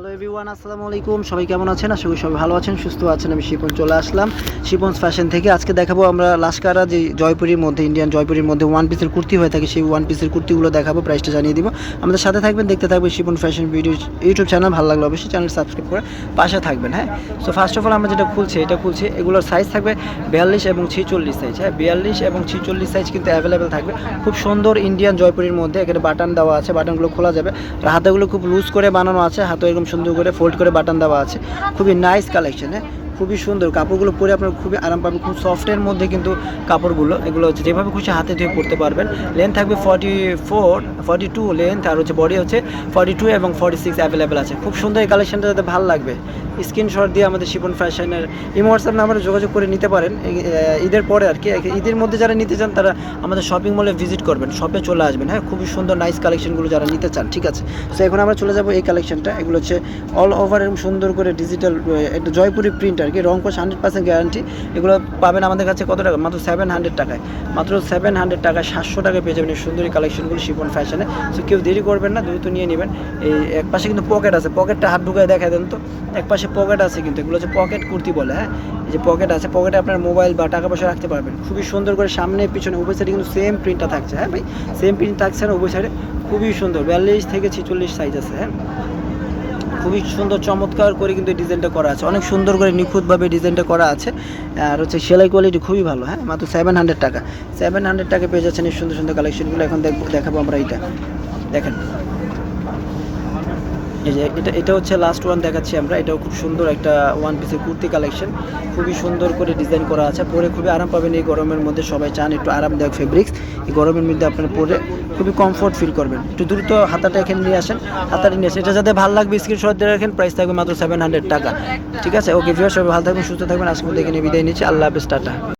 Hello everyone, আসসালামু আলাইকুম। সবাই কেমন আছেন? আশা করি সবাই ভালো আছেন, সুস্থ আছেন। আমি শিপন চলে আসলাম শিপন্স ফ্যাশন থেকে। আজকে দেখাবো আমরা লাস্কারা যে জয়পুরের মধ্যে, ইন্ডিয়ান জয়পুরের মধ্যে ওয়ান পিসের কুর্তি হয়ে থাকে, সেই ওয়ান পিসের কুর্তিগুলো দেখাবো, প্রাইসটা জানিয়ে দিব। আমাদের সাথে থাকবেন, দেখতে থাকবেন Shipon fashion video YouTube channel. ভালো লাগলে অবশ্যই চ্যানেল সাবস্ক্রাইব করে পাশে থাকবেন। হ্যাঁ, সো ফার্স্ট অফ অল আমরা যেটা খুলছি, এগুলোর সাইজ থাকবে 42 এবং 46 সাইজ। হ্যাঁ, 42 এবং 46 সাইজ কিন্তু অ্যাভেলেবেল থাকবে। খুব সুন্দর ইন্ডিয়ান জয়পুরের মধ্যে, এখানে বাটন দেওয়া আছে, বাটনগুলো খোলা যাবে। আর হাতাগুলো খুব লুজ করে বানানো আছে, হাতে এরকম সুন্দর করে ফোল্ড করে বাটন দেওয়া আছে। খুবই নাইস কালেকশন। হ্যাঁ, খুবই সুন্দর কাপড়গুলো পরে আপনার খুবই আরাম পাবেন, খুব সফটের মধ্যে কিন্তু কাপড়গুলো। এগুলো হচ্ছে যেভাবে খুশি হাতে ধুয়ে পরতে পারবেন। লেন্থ থাকবে 42 লেন্থ, আর হচ্ছে বডি হচ্ছে 42 এবং 46 অ্যাভেলেবেল আছে। খুব সুন্দর এই কালেকশনটা, যাতে ভালো লাগবে স্ক্রিনশট দিয়ে আমাদের শিপন ফ্যাশনের ইমো হোয়াটসঅ্যাপ নাম্বারে যোগাযোগ করে নিতে পারেন। ঈদের পরে আর কি, ঈদের মধ্যে যারা নিতে চান তারা আমাদের শপিং মলে ভিজিট করবেন, শপে চলে আসবেন। হ্যাঁ, খুবই সুন্দর নাইস কালেকশনগুলো যারা নিতে চান, ঠিক আছে। তো এখন আমরা চলে যাবো এই কালেকশনটা। এগুলো হচ্ছে অল ওভার এরকম সুন্দর করে ডিজিটাল একটা জয়পুরি প্রিন্ট আর কি, রং কোশ 100% গ্যারান্টি। এগুলো পাবেন আমাদের কাছে কত টাকা? মাত্র 700 টাকায়, মাত্র 700 টাকায়, 700 টাকায় পেয়ে যাবেন এই সুন্দর এই কালেকশনগুলো শিপন ফ্যাশনে। সো কেউ দেরি করবেন না, দ্রুত নিয়ে নেবেন। এই এক পাশে কিন্তু পকেট আছে, পকেটটা হাত ঢুকায় দেখা দেন তো। এক পাশে পকেট আছে কিন্তু, এগুলো হচ্ছে পকেট কুর্তি বলে। হ্যাঁ, এই যে পকেট আছে, পকেটে আপনার মোবাইল বা টাকা পয়সা রাখতে পারবেন। খুবই সুন্দর করে সামনে পিছনে উভয় সাইডে কিন্তু সেম প্রিন্টটা থাকছে। হ্যাঁ ভাই, সেম প্রিন্ট থাকছে না উভয় সাইডে, খুবই সুন্দর। 42 থেকে 46 সাইজ আছে। হ্যাঁ, খুবই সুন্দর চমৎকার করে কিন্তু এই ডিজাইনটা করা আছে, অনেক সুন্দর করে নিখুঁতভাবে ডিজাইনটা করা আছে। আর হচ্ছে সেলাই কোয়ালিটি খুবই ভালো। হ্যাঁ, মাত্র 700 টাকা, 700 টাকা পেয়ে যাচ্ছেন এই সুন্দর সুন্দর কালেকশনগুলো। এখন দেখাবো আমরা এইটা, দেখেন এই যে এটা হচ্ছে লাস্ট ওয়ান দেখাচ্ছি আমরা। এটাও খুব সুন্দর একটা ওয়ান পিসের কুর্তি কালেকশন, খুবই সুন্দর করে ডিজাইন করা আছে। পরে খুবই আরাম পাবেন এই গরমের মধ্যে, সবাই চান একটু আরামদায়ক ফেব্রিক্স। এই গরমের মধ্যে আপনারা পরে খুবই কমফোর্ট ফিল করবেন। একটু দ্রুত হাতাটা এখানে নিয়ে আসেন, হাতাটা নিয়ে আসেন। এটা যাতে ভালো লাগবে স্ক্রিনশট দিয়ে রাখেন। প্রাইস থাকবে মাত্র 700 টাকা, ঠিক আছে। ওকে ভিউয়ার, সবাই ভালো থাকবেন, সুস্থ থাকবেন। আজকের মধ্যে এখানে বিদায় নিচ্ছি। আল্লাহ হাফেজ, টাটা।